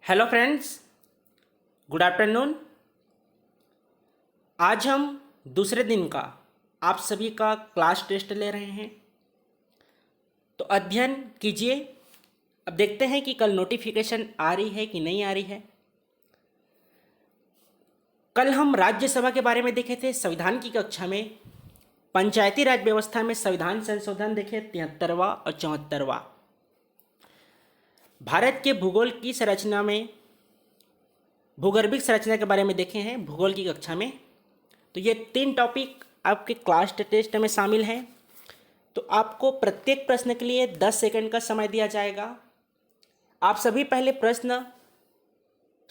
Hello friends, good afternoon. आज हम दूसरे दिन का आप सभी का क्लास टेस्ट ले रहे हैं, तो अध्ययन कीजिए। अब देखते हैं कि कल नोटिफिकेशन आ रही है कि नहीं आ रही है। कल हम राज्यसभा के बारे में देखे थे संविधान की कक्षा में। पंचायती राज व्यवस्था में संविधान संशोधन देखे 73वां और 74वां। भारत के भूगोल की संरचना में भूगर्भिक संरचना के बारे में देखे हैं भूगोल की कक्षा में। तो ये 3 टॉपिक आपके क्लास टेस्ट में शामिल हैं। तो आपको प्रत्येक प्रश्न के लिए 10 सेकंड का समय दिया जाएगा। आप सभी पहले प्रश्न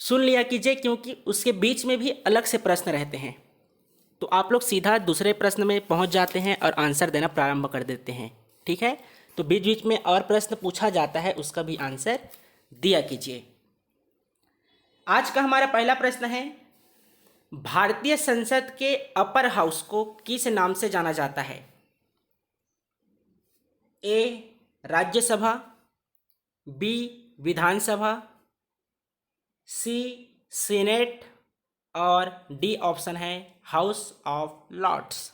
सुन लिया कीजिए, क्योंकि उसके बीच में भी अलग से प्रश्न रहते हैं। तो आप लोग सीधा दूसरे प्रश्न में पहुंच जाते हैं और आंसर देना प्रारंभ कर देते हैं। ठीक है, तो बीच बीच में और प्रश्न पूछा जाता है, उसका भी आंसर दिया कीजिए। आज का हमारा पहला प्रश्न है, भारतीय संसद के अपर हाउस को किस नाम से जाना जाता है? ए राज्यसभा, बी विधानसभा, सी सीनेट और डी ऑप्शन है हाउस ऑफ लॉर्ड्स।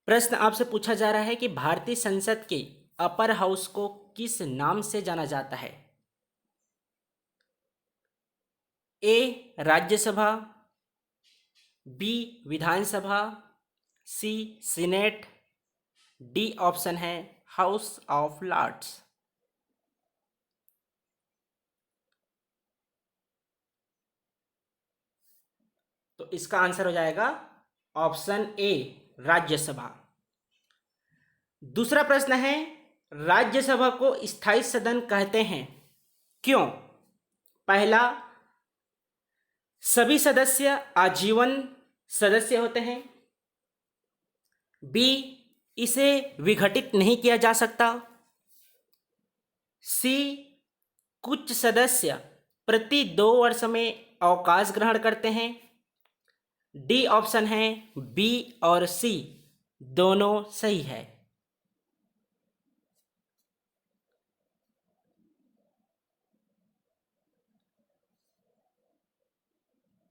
प्रश्न आपसे पूछा जा रहा है कि भारतीय संसद के अपर हाउस को किस नाम से जाना जाता है? ए राज्यसभा, बी विधानसभा, सी सीनेट, डी ऑप्शन है हाउस ऑफ लॉर्ड्स। तो इसका आंसर हो जाएगा ऑप्शन ए राज्यसभा। दूसरा प्रश्न है, राज्यसभा को स्थायी सदन कहते हैं क्यों? पहला, सभी सदस्य आजीवन सदस्य होते हैं। बी, इसे विघटित नहीं किया जा सकता। सी, कुछ सदस्य प्रति 2 वर्ष में अवकाश ग्रहण करते हैं। डी ऑप्शन है बी और सी दोनों सही है।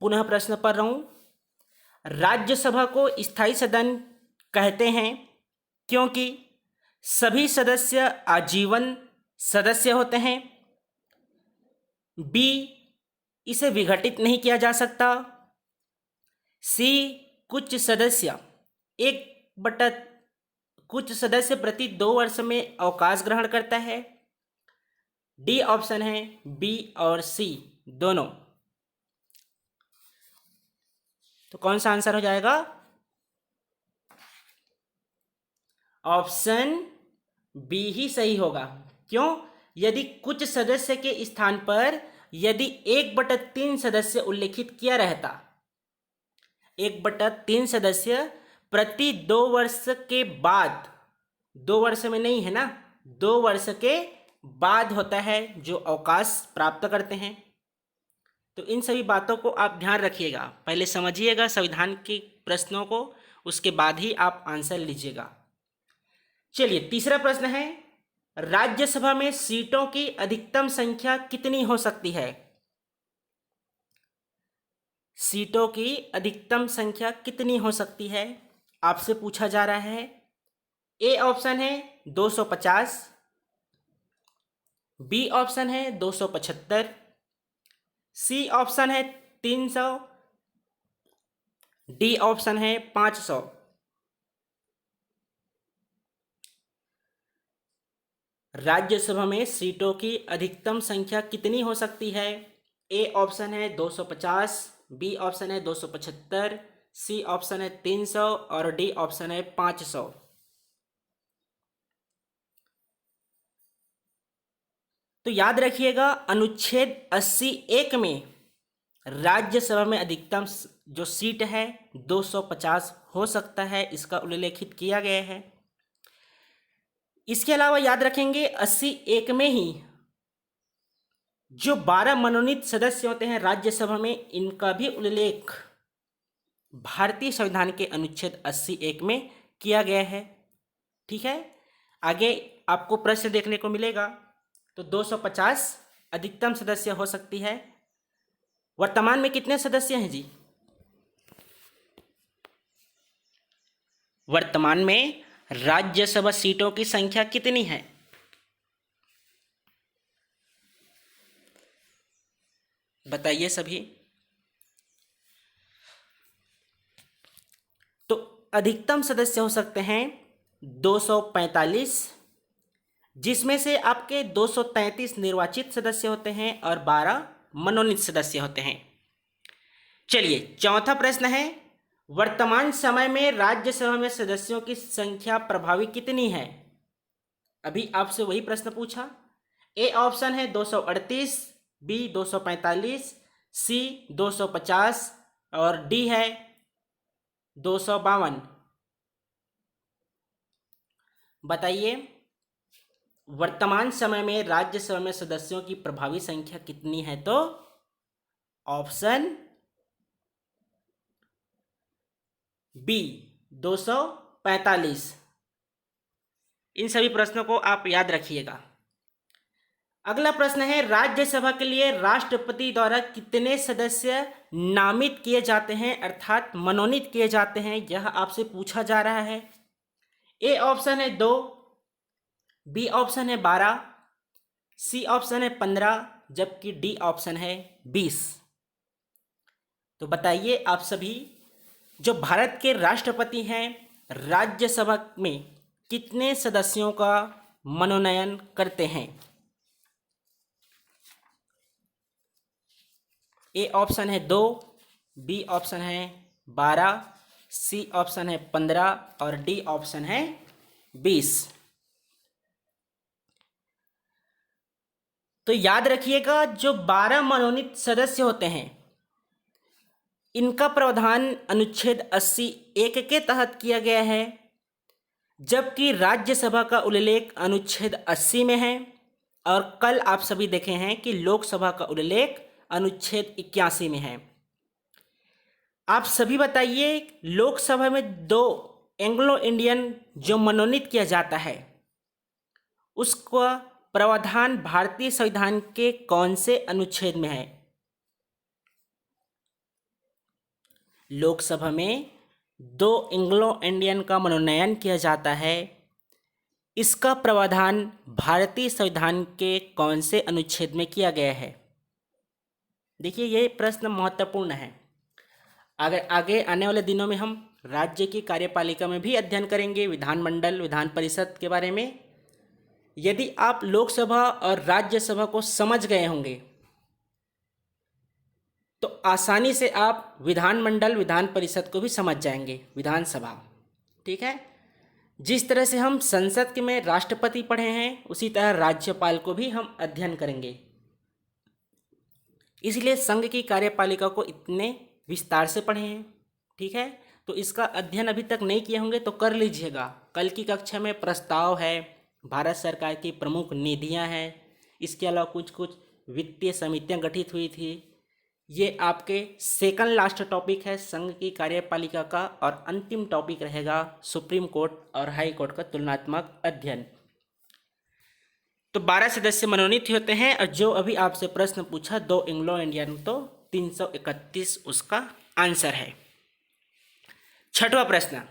पुनः प्रश्न पढ़ रहा हूं, राज्यसभा को स्थायी सदन कहते हैं क्योंकि सभी सदस्य आजीवन सदस्य होते हैं। बी, इसे विघटित नहीं किया जा सकता। सी, कुछ सदस्य एक बटा कुछ सदस्य प्रति 2 वर्ष में अवकाश ग्रहण करता है। डी ऑप्शन है बी और सी दोनों। तो कौन सा आंसर हो जाएगा? ऑप्शन बी ही सही होगा। क्यों? यदि कुछ सदस्य के स्थान पर यदि 1/3 सदस्य उल्लेखित किया रहता, 1/3 सदस्य प्रति 2 वर्ष के बाद, 2 वर्ष में नहीं है ना, 2 वर्ष के बाद होता है जो अवकाश प्राप्त करते हैं। तो इन सभी बातों को आप ध्यान रखिएगा, पहले समझिएगा संविधान के प्रश्नों को, उसके बाद ही आप आंसर लीजिएगा। चलिए तीसरा प्रश्न है, राज्यसभा में सीटों की अधिकतम संख्या कितनी हो सकती है? सीटों की अधिकतम संख्या कितनी हो सकती है आपसे पूछा जा रहा है। ए ऑप्शन है 250, बी ऑप्शन है 275, सी ऑप्शन है 300, डी ऑप्शन है 500। राज्यसभा में सीटों की अधिकतम संख्या कितनी हो सकती है? ए ऑप्शन है 250, बी ऑप्शन है 275, सी ऑप्शन है 300 और डी ऑप्शन है 500। तो याद रखिएगा, अनुच्छेद 80(1) में राज्यसभा में अधिकतम जो सीट है 250 हो सकता है, इसका उल्लेखित किया गया है। इसके अलावा याद रखेंगे 80(1) में ही जो 12 मनोनीत सदस्य होते हैं राज्यसभा में, इनका भी उल्लेख भारतीय संविधान के अनुच्छेद 80(1) में किया गया है। ठीक है, आगे आपको प्रश्न देखने को मिलेगा। तो 250 अधिकतम सदस्य हो सकती है। वर्तमान में कितने सदस्य हैं जी? वर्तमान में राज्यसभा सीटों की संख्या कितनी है? बताइए सभी। तो अधिकतम सदस्य हो सकते हैं 245, जिसमें से आपके 233 निर्वाचित सदस्य होते हैं और 12 मनोनीत सदस्य होते हैं। चलिए, चौथा प्रश्न है, वर्तमान समय में राज्यसभा में सदस्यों की संख्या प्रभावी कितनी है? अभी आपसे वही प्रश्न पूछा। ए ऑप्शन है 238, बी 245, सी 250 और डी है 252। बताइए, वर्तमान समय में राज्यसभा में सदस्यों की प्रभावी संख्या कितनी है? तो ऑप्शन बी 245। इन सभी प्रश्नों को आप याद रखिएगा। अगला प्रश्न है, राज्यसभा के लिए राष्ट्रपति द्वारा कितने सदस्य नामित किए जाते हैं अर्थात मनोनीत किए जाते हैं, यह आपसे पूछा जा रहा है। ए ऑप्शन है 2, बी ऑप्शन है 12, सी ऑप्शन है 15, जबकि डी ऑप्शन है 20। तो बताइए आप सभी, जो भारत के राष्ट्रपति हैं, राज्यसभा में कितने सदस्यों का मनोनयन करते हैं? ए ऑप्शन है 2, बी ऑप्शन है 12, सी ऑप्शन है 15 और डी ऑप्शन है 20। तो याद रखिएगा, जो 12 मनोनीत सदस्य होते हैं, इनका प्रावधान अनुच्छेद 80(1) के तहत किया गया है, जबकि राज्यसभा का उल्लेख अनुच्छेद 80 में है। और कल आप सभी देखे हैं कि लोकसभा का उल्लेख अनुच्छेद 81 में है। आप सभी बताइए, लोकसभा में 2 एंग्लो इंडियन जो मनोनीत किया जाता है, उसका प्रावधान भारतीय संविधान के कौन से अनुच्छेद में है? लोकसभा में 2 एंग्लो इंडियन का मनोनयन किया जाता है, इसका प्रावधान भारतीय संविधान के कौन से अनुच्छेद में किया गया है? देखिए, ये प्रश्न महत्वपूर्ण है। अगर आगे आने वाले दिनों में हम राज्य की कार्यपालिका में भी अध्ययन करेंगे, विधानमंडल, विधान परिषद के बारे में। यदि आप लोकसभा और राज्यसभा को समझ गए होंगे तो आसानी से आप विधानमंडल, विधान परिषद को भी समझ जाएंगे, विधानसभा। ठीक है, जिस तरह से हम संसद के में राष्ट्रपति पढ़े हैं, उसी तरह राज्यपाल को भी हम अध्ययन करेंगे। इसलिए संघ की कार्यपालिका को इतने विस्तार से पढ़े हैं। ठीक है, तो इसका अध्ययन अभी तक नहीं किए होंगे तो कर लीजिएगा। कल की कक्षा में प्रस्ताव है, भारत सरकार की प्रमुख निधियां हैं, इसके अलावा कुछ कुछ वित्तीय समितियां गठित हुई थी। ये आपके सेकंड लास्ट टॉपिक है संघ की कार्यपालिका का, और अंतिम टॉपिक रहेगा सुप्रीम कोर्ट और हाई कोर्ट का तुलनात्मक अध्ययन। तो 12 सदस्य मनोनीत होते हैं, और जो अभी आपसे प्रश्न पूछा 2 एंग्लो इंडियन, तो 331 उसका आंसर है। छठवां प्रश्न,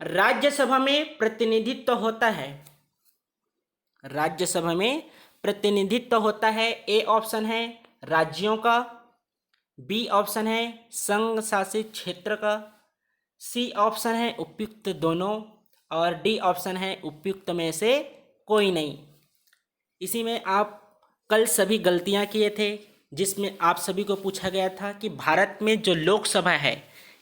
राज्यसभा में प्रतिनिधित्व होता है, राज्यसभा में प्रतिनिधित्व होता है। ए ऑप्शन है राज्यों का, बी ऑप्शन है संघ शासित क्षेत्र का, सी ऑप्शन है उपयुक्त दोनों, और डी ऑप्शन है उपयुक्त में से कोई नहीं। इसी में आप कल सभी गलतियां किए थे, जिसमें आप सभी को पूछा गया था कि भारत में जो लोकसभा है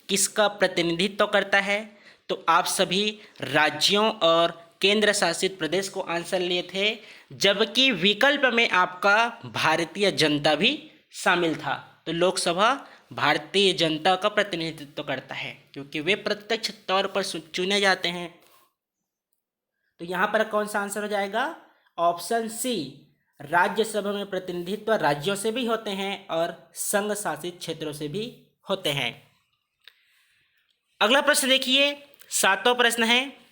किसका प्रतिनिधित्व करता है, तो आप सभी राज्यों और केंद्र शासित प्रदेश को आंसर लिए थे, जबकि विकल्प में आपका भारतीय जनता भी शामिल था। तो लोकसभा भारतीय जनता का प्रतिनिधित्व करता है, क्योंकि वे प्रत्यक्ष तौर पर चुने जाते हैं। तो यहाँ पर कौन सा आंसर हो जाएगा? ऑप्शन सी, राज्यसभा में प्रतिनिधित्व राज्यों से भी होते हैं और संघ शासित क्षेत्रों से भी होते हैं। अगला प्रश्न देखिए, 7वां प्रश्न है,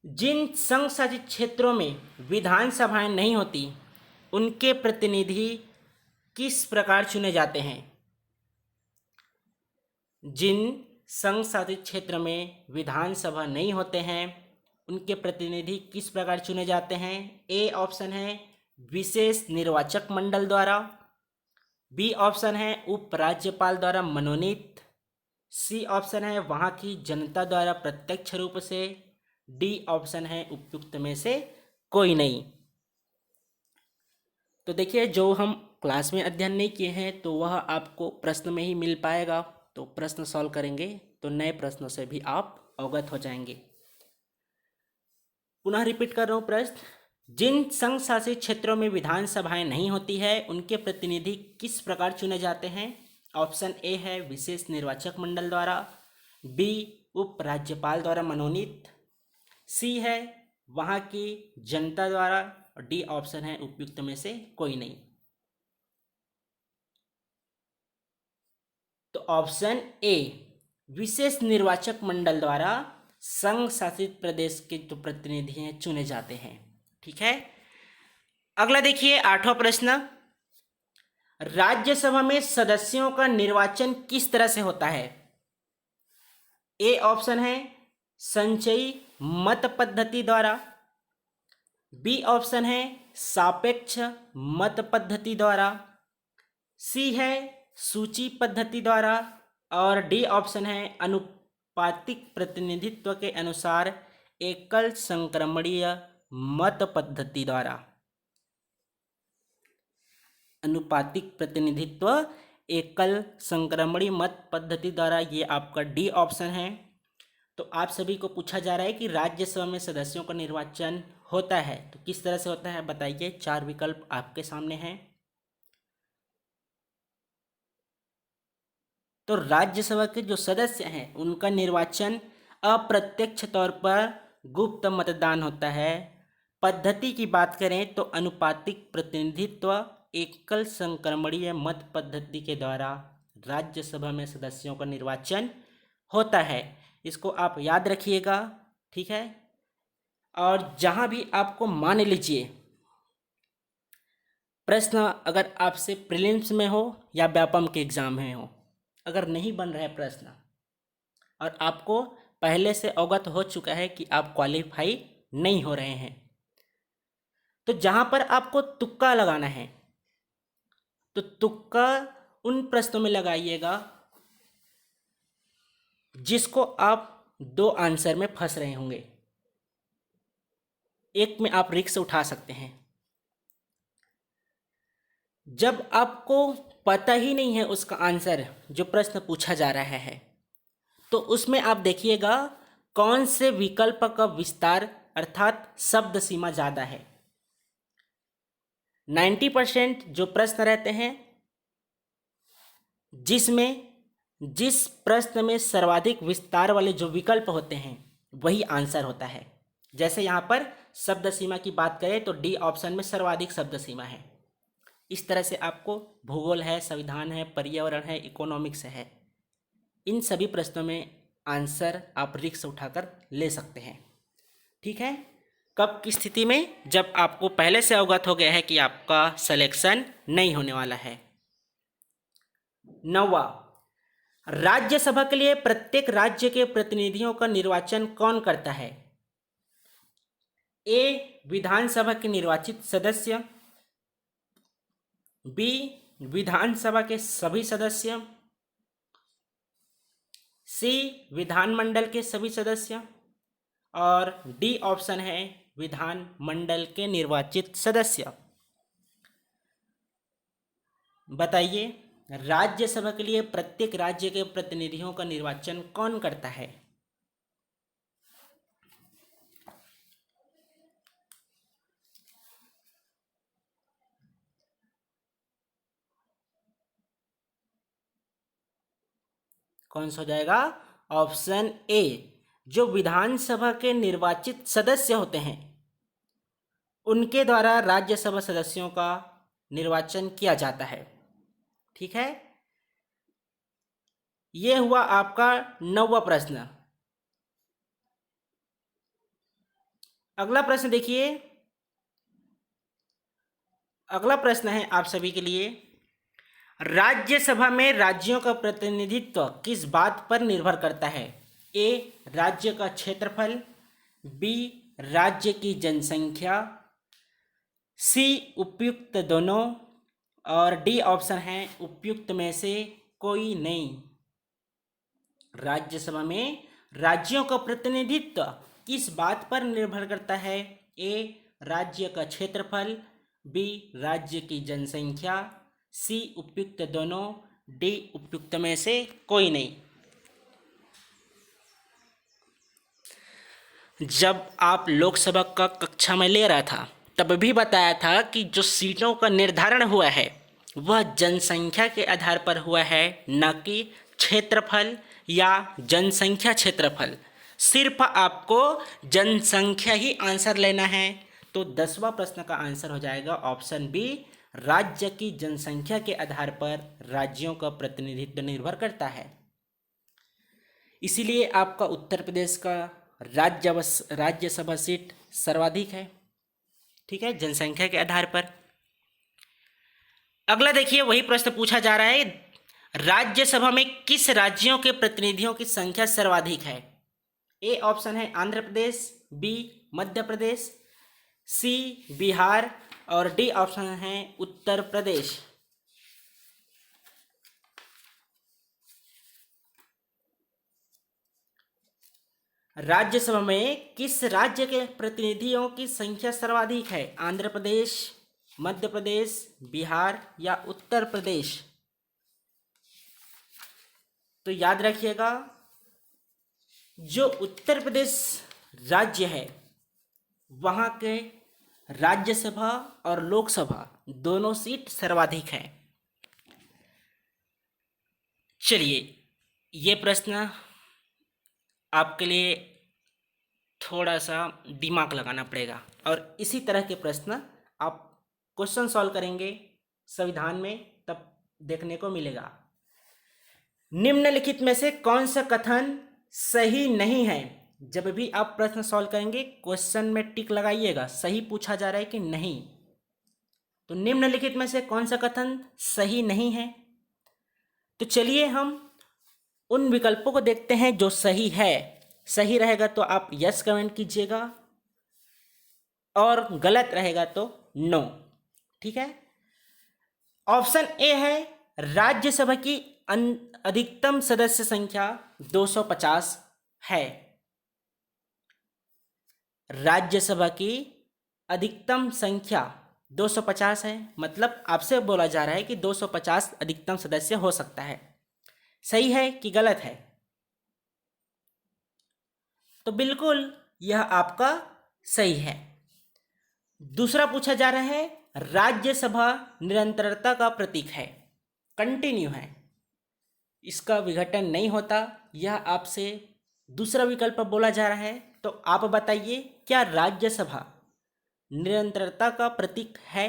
जिन संघ शासित क्षेत्रों में विधानसभाएं नहीं होती उनके प्रतिनिधि किस प्रकार चुने जाते हैं? जिन संघ शासित क्षेत्र में विधानसभा नहीं होते हैं उनके प्रतिनिधि किस प्रकार चुने जाते हैं? ए ऑप्शन है विशेष निर्वाचक मंडल द्वारा, बी ऑप्शन है उपराज्यपाल द्वारा मनोनीत, सी ऑप्शन है वहाँ की जनता द्वारा प्रत्यक्ष रूप से, डी ऑप्शन है उपयुक्त में से कोई नहीं। तो देखिए, जो हम क्लास में अध्ययन नहीं किए हैं तो वह आपको प्रश्न में ही मिल पाएगा, तो प्रश्न सॉल्व करेंगे तो नए प्रश्नों से भी आप अवगत हो जाएंगे। पुनः रिपीट कर रहा हूँ प्रश्न, जिन संघ शासित क्षेत्रों में विधानसभाएं नहीं होती है उनके प्रतिनिधि किस प्रकार चुने जाते हैं? ऑप्शन ए है विशेष निर्वाचक मंडल द्वारा, बी उपराज्यपाल द्वारा मनोनीत, सी है वहाँ की जनता द्वारा, और डी ऑप्शन है उपयुक्त में से कोई नहीं। तो ऑप्शन ए विशेष निर्वाचक मंडल द्वारा संघ शासित प्रदेश के जो प्रतिनिधि हैं चुने जाते हैं। ठीक है, अगला देखिए 8वां प्रश्न, राज्यसभा में सदस्यों का निर्वाचन किस तरह से होता है? ए ऑप्शन है संचयी मत पद्धति द्वारा, बी ऑप्शन है सापेक्ष मत पद्धति द्वारा, सी है सूची पद्धति द्वारा, और डी ऑप्शन है अनुपातिक प्रतिनिधित्व के अनुसार एकल संक्रमणीय मत पद्धति द्वारा। अनुपातिक प्रतिनिधित्व एकल संक्रमणीय मत पद्धति द्वारा, ये आपका डी ऑप्शन है। तो आप सभी को पूछा जा रहा है कि राज्यसभा में सदस्यों का निर्वाचन होता है तो किस तरह से होता है बताइए। 4 विकल्प आपके सामने हैं। तो राज्यसभा के जो सदस्य हैं उनका निर्वाचन अप्रत्यक्ष तौर पर गुप्त मतदान होता है। पद्धति की बात करें तो अनुपातिक प्रतिनिधित्व एकल संक्रमणीय मत पद्धति के द्वारा राज्यसभा में सदस्यों का निर्वाचन होता है। इसको आप याद रखिएगा, ठीक है। और जहाँ भी आपको मान लीजिए प्रश्न अगर आपसे प्रीलिम्स में हो या व्यापम के एग्जाम में हो, अगर नहीं बन रहा है प्रश्न और आपको पहले से अवगत हो चुका है कि आप क्वालिफाई नहीं हो रहे हैं, तो जहाँ पर आपको तुक्का लगाना है तो तुक्का उन प्रश्नों में लगाइएगा जिसको आप 2 आंसर में फंस रहे होंगे, एक में आप रिस्क उठा सकते हैं। जब आपको पता ही नहीं है उसका आंसर जो प्रश्न पूछा जा रहा है तो उसमें आप देखिएगा कौन से विकल्प का विस्तार अर्थात शब्द सीमा ज़्यादा है। 90% जो प्रश्न रहते हैं जिस प्रश्न में सर्वाधिक विस्तार वाले जो विकल्प होते हैं वही आंसर होता है। जैसे यहाँ पर शब्द सीमा की बात करें तो डी ऑप्शन में सर्वाधिक शब्द सीमा है। इस तरह से आपको भूगोल है, संविधान है, पर्यावरण है, इकोनॉमिक्स है, इन सभी प्रश्नों में आंसर आप रिस्क उठाकर ले सकते हैं। ठीक है, कब की स्थिति में? जब आपको पहले से अवगत हो गया है कि आपका सिलेक्शन नहीं होने वाला है। 9वां, राज्यसभा के लिए प्रत्येक राज्य के प्रतिनिधियों का निर्वाचन कौन करता है? ए विधानसभा के निर्वाचित सदस्य, बी विधानसभा के सभी सदस्य, सी विधानमंडल के सभी सदस्य, और डी ऑप्शन है विधानमंडल के निर्वाचित सदस्य। बताइए, राज्यसभा के लिए प्रत्येक राज्य के प्रतिनिधियों का निर्वाचन कौन करता है? कौन सा हो जाएगा? ऑप्शन ए, जो विधानसभा के निर्वाचित सदस्य होते हैं उनके द्वारा राज्यसभा सदस्यों का निर्वाचन किया जाता है। ठीक है, यह हुआ आपका 9वां प्रश्न। अगला प्रश्न देखिए, अगला प्रश्न है आप सभी के लिए, राज्यसभा में राज्यों का प्रतिनिधित्व किस बात पर निर्भर करता है? ए राज्य का क्षेत्रफल, बी राज्य की जनसंख्या, सी उपयुक्त दोनों, और डी ऑप्शन है उपयुक्त में से कोई नहीं। राज्यसभा में राज्यों का प्रतिनिधित्व किस बात पर निर्भर करता है? ए राज्य का क्षेत्रफल, बी राज्य की जनसंख्या, सी उपयुक्त दोनों, डी उपयुक्त में से कोई नहीं। जब आप लोकसभा का कक्षा में ले रहा था तब भी बताया था कि जो सीटों का निर्धारण हुआ है वह जनसंख्या के आधार पर हुआ है, न कि क्षेत्रफल या जनसंख्या क्षेत्रफल। सिर्फ आपको जनसंख्या ही आंसर लेना है। तो 10वां प्रश्न का आंसर हो जाएगा ऑप्शन बी, राज्य की जनसंख्या के आधार पर राज्यों का प्रतिनिधित्व निर्भर करता है। इसीलिए आपका उत्तर प्रदेश का राज्यसभा सीट सर्वाधिक है, ठीक है, जनसंख्या के आधार पर। अगला देखिए, वही प्रश्न पूछा जा रहा है, राज्यसभा में किस राज्यों के प्रतिनिधियों की संख्या सर्वाधिक है? ए ऑप्शन है आंध्र प्रदेश, बी मध्य प्रदेश, सी बिहार, और डी ऑप्शन है उत्तर प्रदेश। राज्यसभा में किस राज्य के प्रतिनिधियों की संख्या सर्वाधिक है? आंध्र प्रदेश, मध्य प्रदेश, बिहार या उत्तर प्रदेश? तो याद रखिएगा, जो उत्तर प्रदेश राज्य है वहाँ के राज्यसभा और लोकसभा दोनों सीट सर्वाधिक है। चलिए, ये प्रश्न आपके लिए थोड़ा सा दिमाग लगाना पड़ेगा, और इसी तरह के प्रश्न आप क्वेश्चन सॉल्व करेंगे संविधान में तब देखने को मिलेगा। निम्नलिखित में से कौन सा कथन सही नहीं है? जब भी आप प्रश्न सॉल्व करेंगे क्वेश्चन में टिक लगाइएगा, सही पूछा जा रहा है कि नहीं। तो निम्नलिखित में से कौन सा कथन सही नहीं है? तो चलिए हम उन विकल्पों को देखते हैं जो सही है। सही रहेगा तो आप यस कमेंट कीजिएगा, और गलत रहेगा तो नो, ठीक है। ऑप्शन ए है, राज्यसभा की अधिकतम सदस्य संख्या 250 है। राज्यसभा की अधिकतम संख्या 250 है, मतलब आपसे बोला जा रहा है कि 250 अधिकतम सदस्य हो सकता है। सही है कि गलत है? तो बिल्कुल यह आपका सही है। दूसरा पूछा जा रहा है, राज्यसभा निरंतरता का प्रतीक है, कंटिन्यू है, इसका विघटन नहीं होता, यह आपसे दूसरा विकल्प बोला जा रहा है। तो आप बताइए, क्या राज्यसभा निरंतरता का प्रतीक है?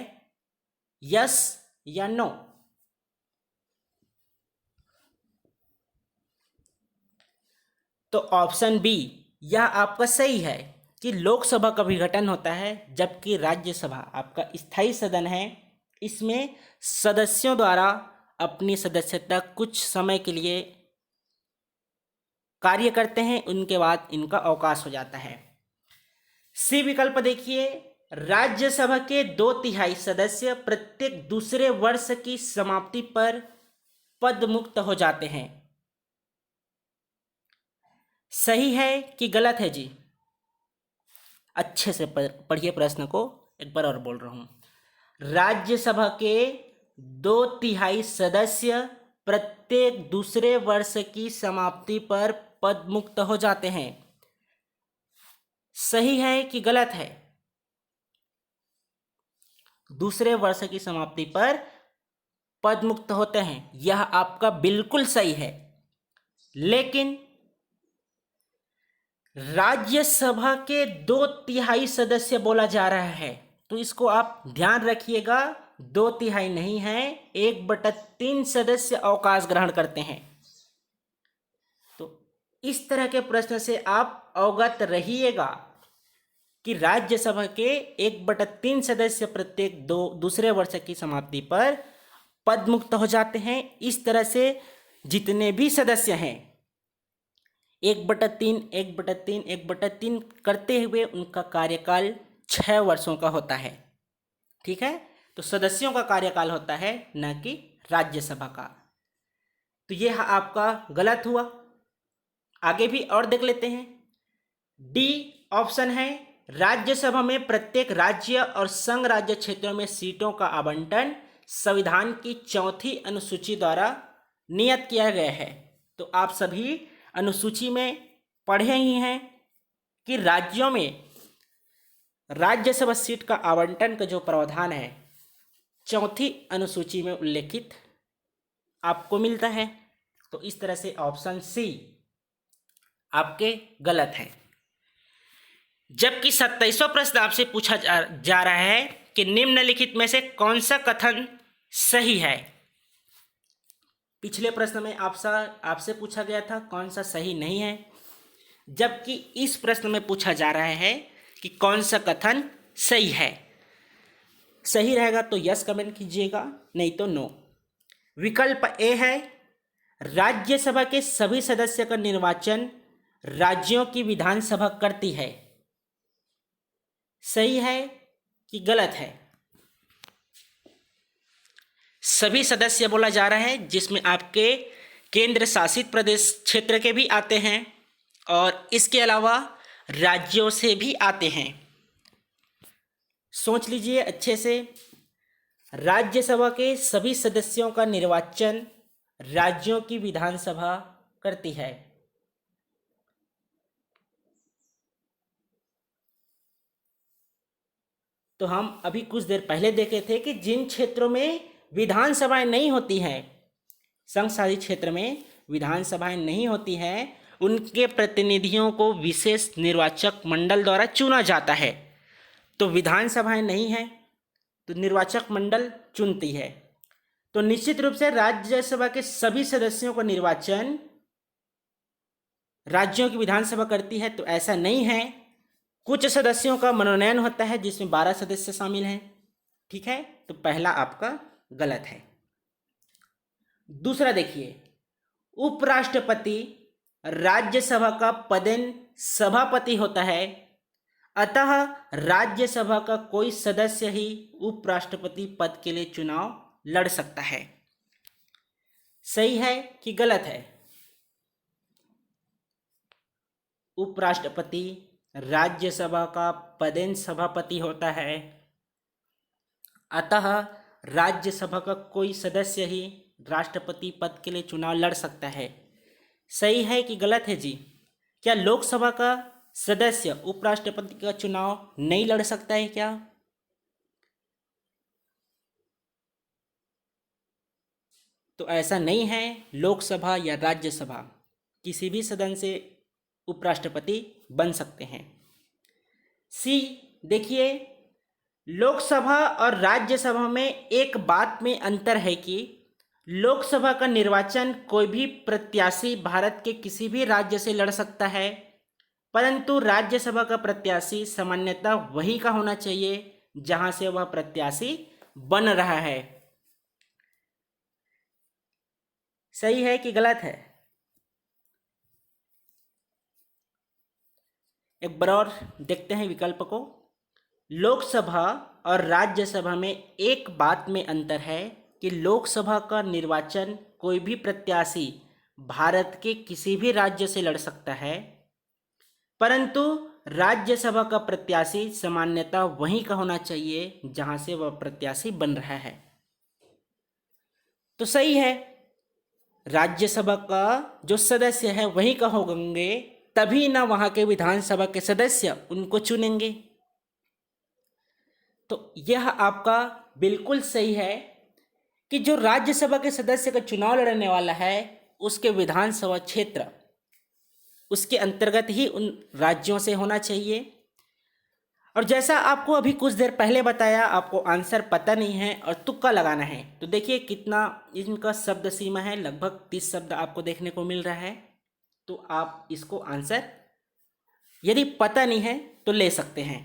यस या नो? तो ऑप्शन बी, यह आपका सही है कि लोकसभा का विघटन होता है, जबकि राज्यसभा आपका स्थायी सदन है। इसमें सदस्यों द्वारा अपनी सदस्यता कुछ समय के लिए कार्य करते हैं, उनके बाद इनका अवकाश हो जाता है। सी विकल्प देखिए, राज्यसभा के 2/3 सदस्य प्रत्येक दूसरे वर्ष की समाप्ति पर पद मुक्त हो जाते हैं। सही है कि गलत है जी? अच्छे से पढ़िए प्रश्न को, एक बार और बोल रहा हूं। राज्यसभा के 2/3 सदस्य प्रत्येक दूसरे वर्ष की समाप्ति पर पद मुक्त हो जाते हैं। सही है कि गलत है? दूसरे वर्ष की समाप्ति पर पद मुक्त होते हैं, यह आपका बिल्कुल सही है। लेकिन राज्यसभा के 2/3 सदस्य बोला जा रहा है, तो इसको आप ध्यान रखिएगा, 2/3 नहीं है, 1/3 सदस्य अवकाश ग्रहण करते हैं। तो इस तरह के प्रश्न से आप अवगत रहिएगा कि राज्यसभा के 1/3 सदस्य प्रत्येक दूसरे वर्ष की समाप्ति पर पद मुक्त हो जाते हैं। इस तरह से जितने भी सदस्य हैं 1/3, 1/3, 1/3 करते हुए उनका कार्यकाल 6 वर्षों का होता है। ठीक है, तो सदस्यों का कार्यकाल होता है, न कि राज्यसभा का। तो यह आपका गलत हुआ। आगे भी और देख लेते हैं। डी ऑप्शन है, राज्यसभा में प्रत्येक राज्य और संघ राज्य क्षेत्रों में सीटों का आवंटन संविधान की 4वीं अनुसूची द्वारा नियत किया गया है। तो आप सभी अनुसूची में पढ़े ही हैं कि राज्यों में राज्यसभा सीट का आवंटन का जो प्रावधान है 4वीं अनुसूची में उल्लेखित आपको मिलता है। तो इस तरह से ऑप्शन सी आपके गलत है। जबकि 27वां प्रश्न आपसे पूछा जा रहा है कि निम्नलिखित में से कौन सा कथन सही है। पिछले प्रश्न में आपसे पूछा गया था कौन सा सही नहीं है, जबकि इस प्रश्न में पूछा जा रहा है कि कौन सा कथन सही है। सही रहेगा तो यस कमेंट कीजिएगा, नहीं तो नो। विकल्प ए है, राज्यसभा के सभी सदस्य का निर्वाचन राज्यों की विधानसभा करती है। सही है कि गलत है? सभी सदस्य बोला जा रहा है, जिसमें आपके केंद्र शासित प्रदेश क्षेत्र के भी आते हैं और इसके अलावा राज्यों से भी आते हैं। सोच लीजिए अच्छे से। राज्यसभा के सभी सदस्यों का निर्वाचन राज्यों की विधानसभा करती है। तो हम अभी कुछ देर पहले देखे थे कि जिन क्षेत्रों में विधानसभाएं नहीं होती हैं, संघ शासित क्षेत्र में विधानसभाएं नहीं होती हैं, उनके प्रतिनिधियों को विशेष निर्वाचक मंडल द्वारा चुना जाता है। तो विधानसभाएं नहीं हैं तो निर्वाचक मंडल चुनती है। तो निश्चित रूप से राज्यसभा के सभी सदस्यों का निर्वाचन राज्यों की विधानसभा करती है, तो ऐसा नहीं है। कुछ सदस्यों का मनोनयन होता है जिसमें 12 सदस्य शामिल हैं। ठीक है, तो पहला आपका गलत है। दूसरा देखिए, उपराष्ट्रपति राज्यसभा का पदेन सभापति होता है, अतः राज्यसभा का कोई सदस्य ही उपराष्ट्रपति पद के लिए चुनाव लड़ सकता है। सही है कि गलत है? उपराष्ट्रपति राज्यसभा का पदेन सभापति होता है, अतः राज्यसभा का कोई सदस्य ही राष्ट्रपति पद के लिए चुनाव लड़ सकता है। सही है कि गलत है जी? क्या लोकसभा का सदस्य उपराष्ट्रपति का चुनाव नहीं लड़ सकता है क्या? तो ऐसा नहीं है। लोकसभा या राज्यसभा किसी भी सदन से उपराष्ट्रपति बन सकते हैं। सी देखिए, लोकसभा और राज्यसभा में एक बात में अंतर है कि लोकसभा का निर्वाचन कोई भी प्रत्याशी भारत के किसी भी राज्य से लड़ सकता है, परंतु राज्यसभा का प्रत्याशी सामान्यतः वही का होना चाहिए जहां से वह प्रत्याशी बन रहा है। सही है कि गलत है? एक बार और देखते हैं विकल्प को। लोकसभा और राज्यसभा में एक बात में अंतर है कि लोकसभा का निर्वाचन कोई भी प्रत्याशी भारत के किसी भी राज्य से लड़ सकता है, परंतु राज्यसभा का प्रत्याशी सामान्यतः वहीं का होना चाहिए जहां से वह प्रत्याशी बन रहा है। तो सही है, राज्यसभा का जो सदस्य है वहीं का होंगे, तभी ना वहां के विधानसभा के सदस्य उनको चुनेंगे। तो यह आपका बिल्कुल सही है कि जो राज्यसभा के सदस्य का चुनाव लड़ने वाला है उसके विधानसभा क्षेत्र उसके अंतर्गत ही उन राज्यों से होना चाहिए। और जैसा आपको अभी कुछ देर पहले बताया, आपको आंसर पता नहीं है और तुक्का लगाना है। तो देखिए कितना इनका शब्द सीमा है, लगभग 30 शब्द आपको देखने को मिल रहा है। तो आप इसको आंसर यदि पता नहीं है तो ले सकते हैं।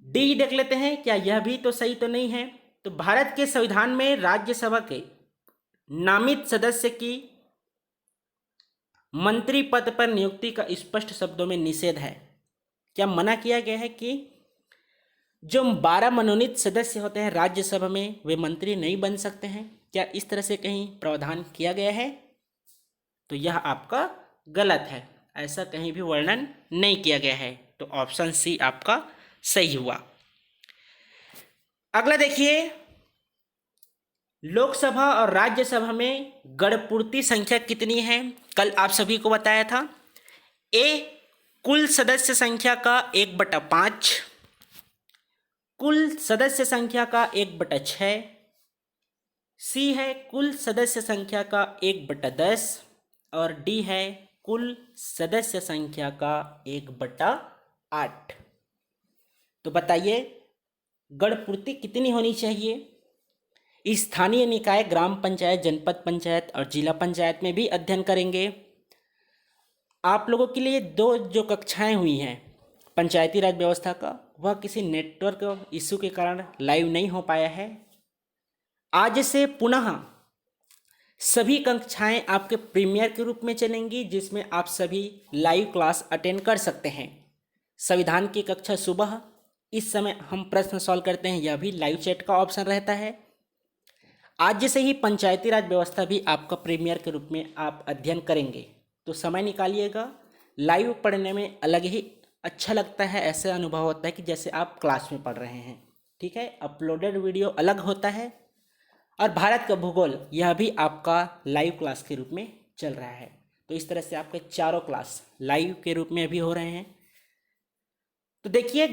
डी देख लेते हैं, क्या यह भी तो सही तो नहीं है। तो भारत के संविधान में राज्यसभा के नामित सदस्य की मंत्री पद पर नियुक्ति का स्पष्ट शब्दों में निषेध है। क्या मना किया गया है कि जो 12 मनोनीत सदस्य होते हैं राज्यसभा में वे मंत्री नहीं बन सकते हैं? क्या इस तरह से कहीं प्रावधान किया गया है? तो यह आपका गलत है, ऐसा कहीं भी वर्णन नहीं किया गया है। तो ऑप्शन सी आपका सही हुआ। अगला देखिए, लोकसभा और राज्यसभा में गणपूर्ति संख्या कितनी है? कल आप सभी को बताया था। ए, कुल सदस्य संख्या का 1/5, कुल सदस्य संख्या का 1/6, सी है कुल सदस्य संख्या का 1/10 और डी है कुल सदस्य संख्या का 1/8। तो बताइए गणपूर्ति कितनी होनी चाहिए? स्थानीय निकाय, ग्राम पंचायत, जनपद पंचायत और जिला पंचायत में भी अध्ययन करेंगे। आप लोगों के लिए 2 जो कक्षाएं हुई हैं पंचायती राज व्यवस्था का, वह किसी नेटवर्क इशू के कारण लाइव नहीं हो पाया है। आज से पुनः सभी कक्षाएं आपके प्रीमियर के रूप में चलेंगी, जिसमें आप सभी लाइव क्लास अटेंड कर सकते हैं। संविधान की कक्षा सुबह, इस समय हम प्रश्न सॉल्व करते हैं, यह भी लाइव चैट का ऑप्शन रहता है। आज से ही पंचायती राज व्यवस्था भी आपका प्रीमियर के रूप में आप अध्ययन करेंगे, तो समय निकालिएगा। लाइव पढ़ने में अलग ही अच्छा लगता है, ऐसा अनुभव होता है कि जैसे आप क्लास में पढ़ रहे हैं। ठीक है, अपलोडेड वीडियो अलग होता है। और भारत का भूगोल, यह भी आपका लाइव क्लास के रूप में चल रहा है। तो इस तरह से आपके चारों क्लास लाइव के रूप में अभी हो रहे हैं। तो देखिए